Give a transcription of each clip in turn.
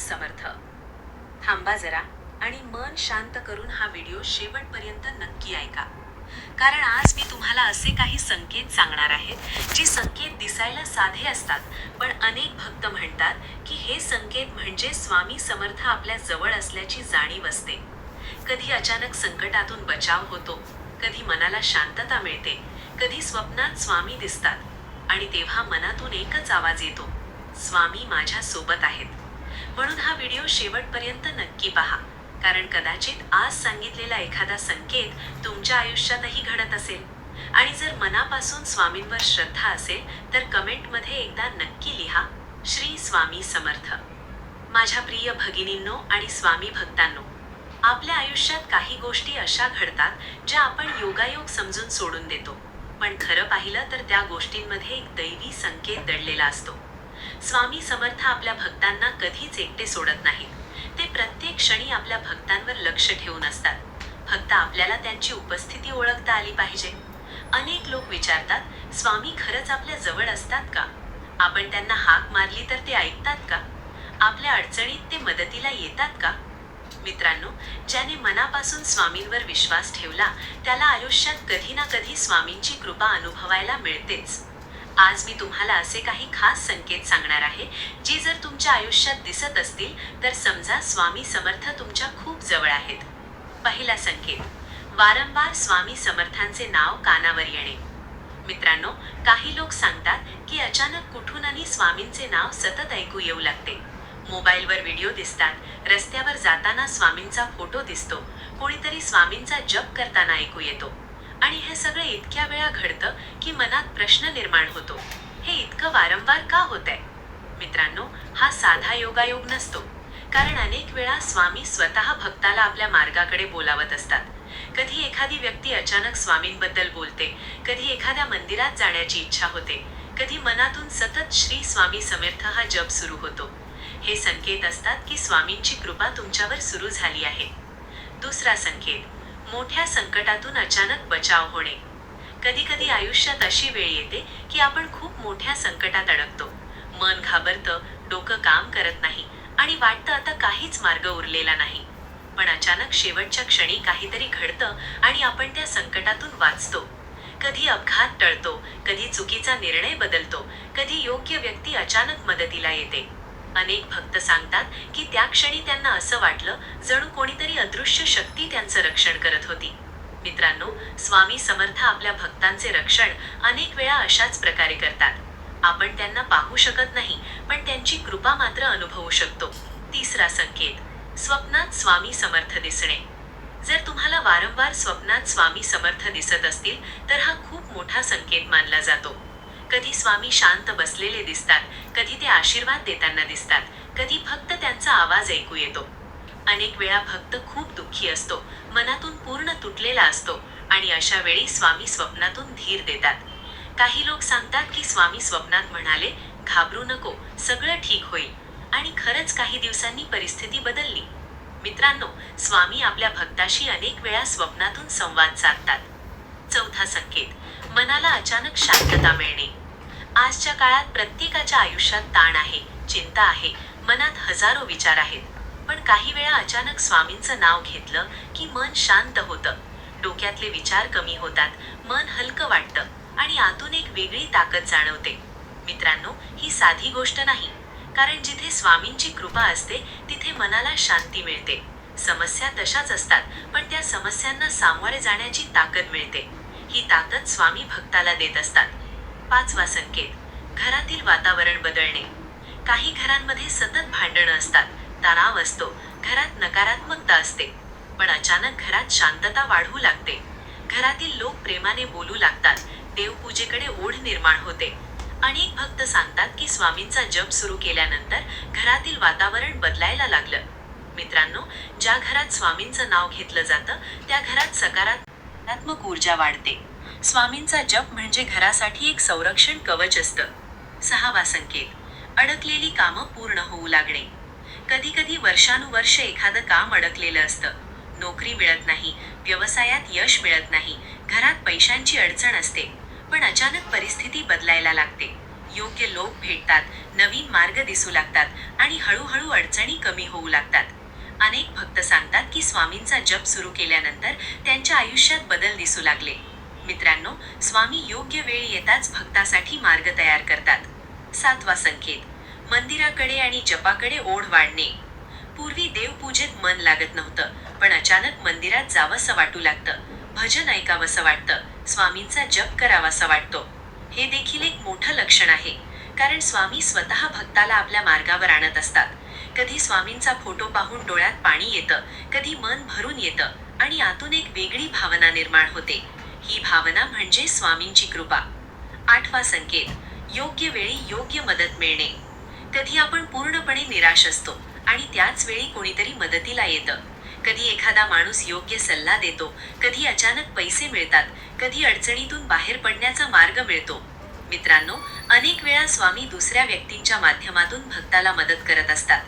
समर्थ. थांबा जरा आणि मन शांत करून हा व्हिडिओ शेवटपर्यंत नक्की ऐका. कारण आज मी तुम्हाला असे काही संकेत सांगणार आहेत जे संकेत दिसायला साधे असतात, पण अनेक भक्त म्हणतात की हे संकेत म्हणजे स्वामी समर्थ आपल्या जवळ असल्याची जाणीव असते. कधी अचानक संकटातून बचाव होतो, कधी मनाला शांतता मिळते, कधी स्वप्नात स्वामी दिसतात आणि तेव्हा मनातून एकच आवाज येतो, स्वामी माझ्या सोबत आहेत. म्हणून हा व्हिडिओ शेवटपर्यंत नक्की पहा, कारण कदाचित आज सांगितलेला एखादा संकेत तुमच्या आयुष्यातही घडत असेल. आणि जर मनापासून स्वामींवर श्रद्धा असेल तर कमेंटमध्ये एकदा नक्की लिहा, श्री स्वामी समर्थ. माझ्या प्रिय भगिनींनो आणि स्वामी भक्तांनो, आपल्या आयुष्यात काही गोष्टी अशा घडतात ज्या आपण योगायोग समजून सोडून देतो, पण खरं पाहिलं तर त्या गोष्टींमध्ये एक दैवी संकेत दडलेला असतो. स्वामी समर्थ आपल्या भक्तांना कधीच एकटे सोडत नाहीत. ते प्रत्येक क्षणी आपल्या भक्तांवर लक्ष ठेवून असतात. फक्त आपल्याला त्यांची उपस्थिती ओळखता आली पाहिजे. अनेक लोक विचारतात, स्वामी खरंच आपल्या जवळ असतात का? आपण त्यांना हाक मारली तर ते ऐकतात का? आपल्या अडचणीत ते मदतीला येतात का? मित्रांनो, ज्याने मनापासून स्वामींवर विश्वास ठेवला त्याला आयुष्यात कधी ना कधी स्वामींची कृपा अनुभवायला मिळतेच. आज मी तुम्हाला असे काही खास संकेत सांगणार आहे, जे जर तुमच्या आयुष्यात दिसत असतील तर समजा स्वामी समर्थ तुमच्या खूप जवळ आहेत. पहिला संकेत, वारंवार स्वामी समर्थांचे नाव कानावर येणे. मित्रांनो, काही लोक सांगतात की अचानक कुठूनही स्वामींचे नाव सतत ऐकू येऊ लागते. मोबाईलवर व्हिडिओ दिसतात, रस्त्यावर जाताना स्वामींचा फोटो दिसतो, कोणीतरी स्वामींचा जप करताना ऐकू येतो. आणि हे सगळं इतक्या वेळा घडतं की मनात प्रश्न निर्माण होतो, हे इतकं वारंवार का होतंय? मित्रांनो, हा साधा योगायोग नसतो. कारण अनेक वेळा स्वामी स्वतः भक्ताला आपल्या मार्गाकडे बोलावत असतात. कधी एखादी व्यक्ती अचानक स्वामींबद्दल बोलते, कधी एखाद्या मंदिरात जाण्याची इच्छा होते, कधी मनातून सतत श्री स्वामी समर्थ हा जप सुरू होतो. हे संकेत असतात की स्वामींची कृपा तुमच्यावर सुरू झाली आहे. दुसरा संकेत, मोठ्या संकटातून अचानक बचाव होणे. कधी कधी आयुष्यात अशी वेळ येते की आपण खूप मोठ्या संकटात अडकतो. मन घाबरतं, डोकं काम करत नाही आणि वाटतं आता काहीच मार्ग उरलेला नाही. पण अचानक शेवटच्या क्षणी काहीतरी घडतं आणि आपण त्या संकटातून वाचतो. कधी अपघात टळतो, कधी चुकीचा निर्णय बदलतो, कधी योग्य व्यक्ती अचानक मदतीला येते. अनेक भक्त सांगतात की त्या क्षणी त्यांना असं वाटलं जणू कोणीतरी अदृश्य शक्ती त्यांचं रक्षण करत होती. मित्रांनो, स्वामी समर्थ आपल्या भक्तांचे रक्षण अनेक वेळा अशाच प्रकारे करतात. आपण त्यांना पाहू शकत नाही, पण त्यांची कृपा मात्र अनुभवू शकतो. तिसरा संकेत, स्वप्नात स्वामी समर्थ दिसणे. जर तुम्हाला वारंवार स्वप्नात स्वामी समर्थ दिसत असतील तर हा खूप मोठा संकेत मानला जातो. कधी स्वामी शांत बसलेले दिसतात, कधी ते आशीर्वाद देताना दिसतात, कधी फक्त त्यांचा आवाज ऐकू येतो. अनेक वेळा भक्त खूप दुःखी असतो, मनातून पूर्ण तुटलेला असतो आणि अशा वेळी स्वामी स्वप्नातून धीर देतात. काही लोक सांगतात की स्वामी स्वप्नात म्हणाले, घाबरू नको, सगळं ठीक होईल. आणि खरंच काही दिवसांनी परिस्थिती बदलली. मित्रांनो, स्वामी आपल्या भक्ताशी अनेक वेळा स्वप्नातून संवाद साधतात. चौथा संकेत, मनाला अचानक शांतता मिळणे. आजच्या काळात प्रत्येकाच्या आयुष्यात ताण आहे, चिंता आहे, मनात हजारो विचार आहेत. पण काही वेळा अचानक स्वामींचं नाव घेतलं की मन शांत होतं. डोक्यातले विचार कमी होतात, मन हलकं वाटतं आणि आतून एक वेगळी ताकद जाणवते. मित्रांनो, ही साधी गोष्ट नाही. कारण जिथे स्वामींची कृपा असते तिथे मनाला शांती मिळते. समस्या तशाच असतात, पण त्या समस्यांना सामोरे जाण्याची ताकद मिळते. ही ताकद स्वामी भक्ताला देत असतात. पाचवा संकेत, घरातील वातावरण बदलणे. काही घरांमध्ये सतत भांडणं असतात, तणाव असतो, घरात नकारात्मकता असते. पण अचानक घरात शांतता वाढू लागते. घरातील लोक प्रेमाने बोलू लागतात, देवपूजेकडे ओढ निर्माण होते. अनेक भक्त सांगतात की स्वामींचा जप सुरू केल्यानंतर घरातील वातावरण बदलायला लागलं. मित्रांनो, ज्या घरात स्वामींचं नाव घेतलं जातं त्या घरात सकारात्मक ऊर्जा वाढते. स्वामींचा जप म्हणजे घरासाठी एक संरक्षण कवच असतं. सहावा संकेत, अडकलेली कामं पूर्ण होऊ लागणे. कधी कधी वर्षानुवर्ष एखादं काम अडकलेलं असतं. नोकरी मिळत नाही, व्यवसायात यश मिळत नाही, घरात पैशांची अडचण असते. पण अचानक परिस्थिती बदलायला लागते. योग्य लोक भेटतात, नवीन मार्ग दिसू लागतात आणि हळूहळू अडचणी कमी होऊ लागतात. अनेक भक्त सांगतात की स्वामींचा जप सुरू केल्यानंतर त्यांच्या आयुष्यात बदल दिसू लागले. मित्रांनो, स्वामी योग्य वेळ येताच भक्तासाठी मार्ग तयार करतात. 7वा संकेत, मंदिराकडे आणि जपाकडे ओढ वाढणे. पूर्वी देवपूजेत मन लागत नव्हतं, पण अचानक मंदिरात जावंसं वाटू लागतं, भजन ऐकावंसं वाटतं, स्वामींचा जप करावासा वाटतो. हे देखील एक मोठं लक्षण आहे, कारण स्वामी स्वतः भक्ताला आपल्या मार्गावर आणत असतात. कधी स्वामींचा फोटो पाहून डोळ्यात पाणी येतं, कधी मन भरून येतं आणि आतून एक वेगळी भावना निर्माण होते. ही भावना म्हणजे स्वामींची कृपा. 8वा संकेत, योग्य वेळी योग्य मदत मिळणे. कधी आपण पूर्णपणे निराश असतो आणि त्याच वेळी कोणीतरी मदतीला येतं. कधी एखादा माणूस योग्य सल्ला देतो, कधी अचानक पैसे मिळतात, कधी अडचणीतून बाहेर पडण्याचा मार्ग मिळतो. मित्रांनो, अनेक वेळा स्वामी दुसऱ्या व्यक्तींच्या माध्यमातून भक्ताला मदत करत असतात.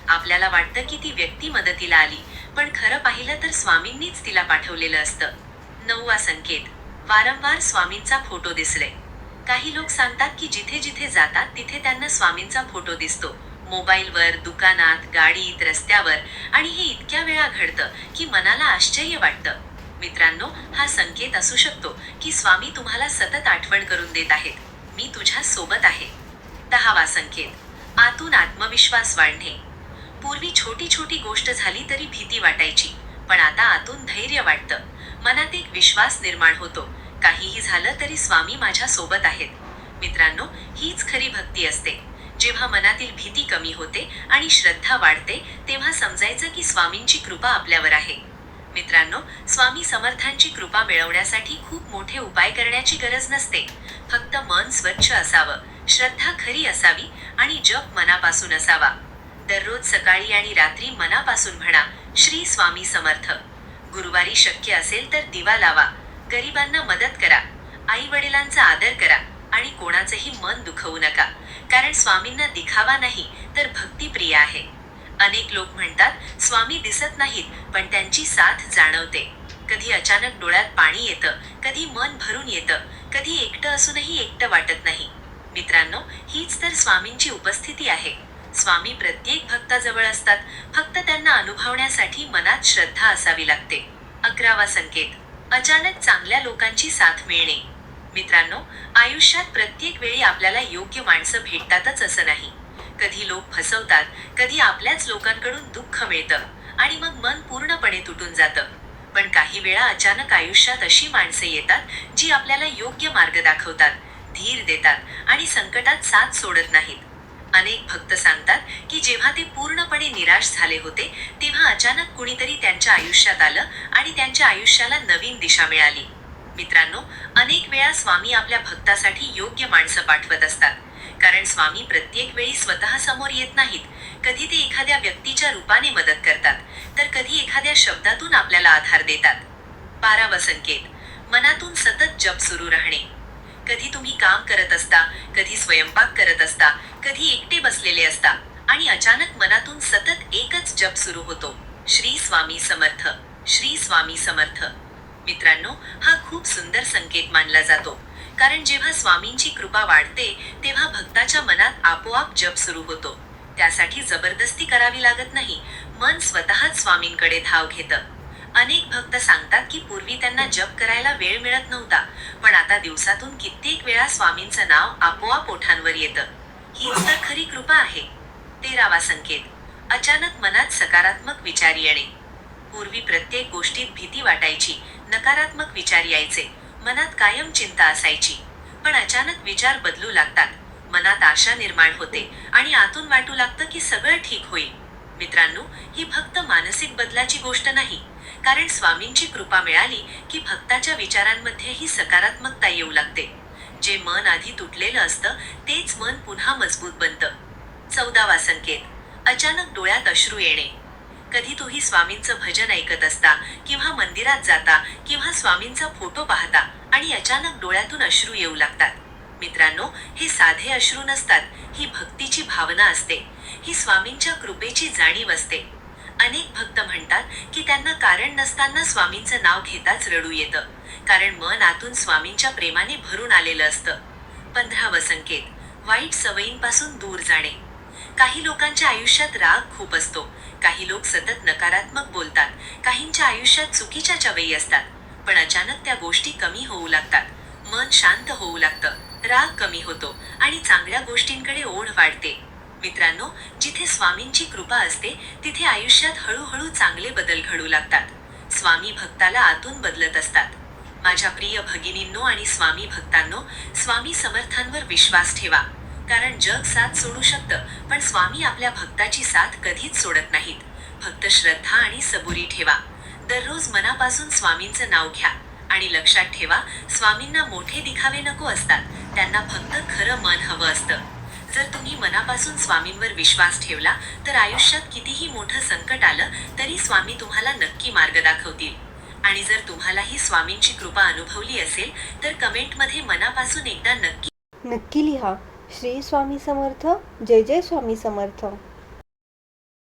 आपल्याला वाटतं की ती व्यक्ती मदतीला आली, पण खरं पाहिलं तर स्वामींनीच तिला पाठवलेलं असतं. 9वा संकेत, वारंवार स्वामींचा फोटो दिसणे. काही लोक सांगतात की जिथे जिथे जातात तिथे त्यांना स्वामींचा फोटो दिसतो. मोबाईलवर, दुकानात, गाडीत, रस्त्यावर, आणि हे इतक्या वेळा घडतं की मनाला आश्चर्य वाटतं. मित्रांनो, हा संकेत असू शकतो की स्वामी तुम्हाला सतत आठवण करून देत आहेत, मी तुझ्या सोबत आहे. 10वा संकेत, आतून आत्मविश्वास वाढणे. पूर्वी छोटी छोटी गोष्ट झाली तरी भीती वाटायची, पण आता आतून धैर्य वाटतं. मनात एक विश्वास निर्माण होतो, काहीही झालं तरी स्वामी माझ्या सोबत आहेत. मित्रांनो, हीच खरी भक्ती असते. जेव्हा मनातील भीती कमी होते आणि श्रद्धा वाढते, तेव्हा समजायचं की स्वामींची कृपा आपल्यावर आहे. मित्रांनो, स्वामी समर्थांची कृपा मिळवण्यासाठी खूप मोठे उपाय करण्याची गरज नसते. फक्त मन स्वच्छ असावं, श्रद्धा खरी असावी आणि जप मनापासून असावा. दररोज सकाळी आणि रात्री मनापासून म्हणा, श्री स्वामी समर्थ. गुरुवारी शक्य असेल तर दिवा लावा, गरिबांना मदत करा, आई वडिलांचा आदर करा आणि कोणाचंही मन दुखवू नका, कारण स्वामींना दिखावा नाही तर भक्ती प्रिय आहे. अनेक लोक म्हणतात स्वामी दिसत नाहीत, पण त्यांची साथ जाणवते. कधी अचानक डोळ्यात पाणी येतं, कधी मन भरून येतं, कधी एकटं असूनही एकटं वाटत नाही. मित्रांनो, हीच तर स्वामींची उपस्थिती आहे. स्वामी प्रत्येक भक्ताजवळ असतात, फक्त त्यांना अनुभवण्यासाठी मनात श्रद्धा असावी लागते. 11वा संकेत, अचानक चांगल्या लोकांची साथ मिळणे. मित्रांनो, आयुष्यात प्रत्येक वेळी आपल्याला योग्य माणसं भेटतातच असं नाही. कधी लोक फसवतात, कधी आपल्याच लोकांकडून दुःख मिळतं आणि मग मन पूर्णपणे तुटून जातं. पण काही वेळा अचानक आयुष्यात अशी माणसं येतात जी आपल्याला योग्य मार्ग दाखवतात, धीर देतात आणि संकटात साथ सोडत नाहीत. अनेक भक्त सांगतात की जेव्हा ते पूर्णपणे निराश झाले होते, तेव्हा अचानक कुणीतरी त्यांच्या आयुष्यात आलं आणि त्यांच्या आयुष्याला नवीन दिशा मिळाली. मित्रांनो, अनेक वेळा स्वामी आपल्या भक्तासाठी योग्य माणसं पाठवत असतात, कारण स्वामी प्रत्येक वेळी स्वतः समोर येत नाहीत. कधी ते एखाद्या व्यक्तीच्या रूपाने मदत करतात, तर कधी एखाद्या शब्दातून आपल्याला आधार देतात. 12वा संकेत, मनातून सतत जप सुरू राहणे. कधी तुम्ही काम करत असता, कधी स्वयंपाक करत असता, कधी एकटे बसलेले असता आणि अचानक मनातून सतत एकच जप सुरू होतो, श्री स्वामी समर्थ, श्री स्वामी समर्थ. मित्रांनो, हा खूप सुंदर संकेत मानला जातो, कारण जेव्हा स्वामींची कृपा वाढते तेव्हा भक्ताच्या मनात आपोआप जप सुरू होतो. त्यासाठी जबरदस्ती करावी लागत नाही, मन स्वतःच स्वामींकडे धाव घेतं. अनेक भक्त सांगतात की पूर्वी त्यांना जप करायला वेळ मिळत नव्हता, पण आता दिवसातून कित्येक वेळा स्वामींचं नाव आपोआप ओठांवर येतं. हीच तर खरी कृपा आहे. 13वा संकेत, अचानक मनात सकारात्मक विचार येणे. पूर्वी प्रत्येक गोष्टीत भीती वाटायची, नकारात्मक विचार यायचे, मनात कायम चिंता असायची. पण अचानक विचार बदलू लागतात, मनात आशा निर्माण होते आणि आतून वाटू लागतं की सगळं ठीक होईल. मित्रांनो, ही फक्त मानसिक बदलाची गोष्ट नाही, कारण स्वामींची कृपा मिळाली की भक्ताच्या विचारांमध्येही सकारात्मकता येऊ लागते. जे मन आधी तुटलेलं असतं तेच मन पुन्हा मजबूत बनतं. 14वा संकेत, अचानक डोळ्यात अश्रू येणे. कधी तुम्ही स्वामींचं भजन ऐकत असता किंवा मंदिरात जाता किंवा स्वामींचा फोटो पाहता आणि अचानक डोळ्यातून अश्रू येऊ लागतात. मित्रांनो, हे साधे अश्रू नसतात, ही भक्तीची भावना असते, ही स्वामींच्या कृपेची जाणीव असते. अनेक भक्त म्हणतात की त्यांना कारण नसताना स्वामींचं नाव घेताच रडू येतं, कारण मन आतून स्वामींच्या प्रेमाने भरून आलेलं असतं. 15वा संकेत, वाईट सवयींपासून दूर जाणे. काही लोकांच्या आयुष्यात राग खूप असतो. काही लोक सतत नकारात्मक बोलतात. काहींच्या आयुष्यात चुकीच्या सवयी असतात. पण अचानक त्या गोष्टी कमी होऊ लागतात. मन शांत होऊ लागतं. राग कमी होतो आणि चांगल्या गोष्टींकडे ओढ वाढते. मित्रांनो, जिथे स्वामींची कृपा असते तिथे आयुष्यात हळूहळू चांगले बदल घडू लागतात. स्वामी भक्ताला आतून बदलत असतात. माझ्या प्रिय भगिनींनो आणि स्वामी भक्तांनो, स्वामी समर्थांवर विश्वास ठेवा. कारण जग साथ सोडू शकतं, पण स्वामी आपल्या भक्ताची साथ कधीच सोडत नाहीत. फक्त श्रद्धा आणि सबुरी ठेवा. दररोज मनापासून स्वामींचं नाव घ्या आणि लक्षात ठेवा, स्वामींना मोठे दिखावे नको असतात, त्यांना फक्त खरं मन हवं असतं. जर तुम्ही मनापासून स्वामींवर विश्वास ठेवला तर आयुष्यात कितीही मोठं संकट आलं तरी स्वामी तुम्हाला नक्की मार्ग दाखवतील. आणि जर तुम्हालाही स्वामींची कृपा अनुभवली असेल तर कमेंटमध्ये मनापासून एकदा नक्की नक्की लिहा. श्री स्वामी समर्थ. जय जय स्वामी समर्थ.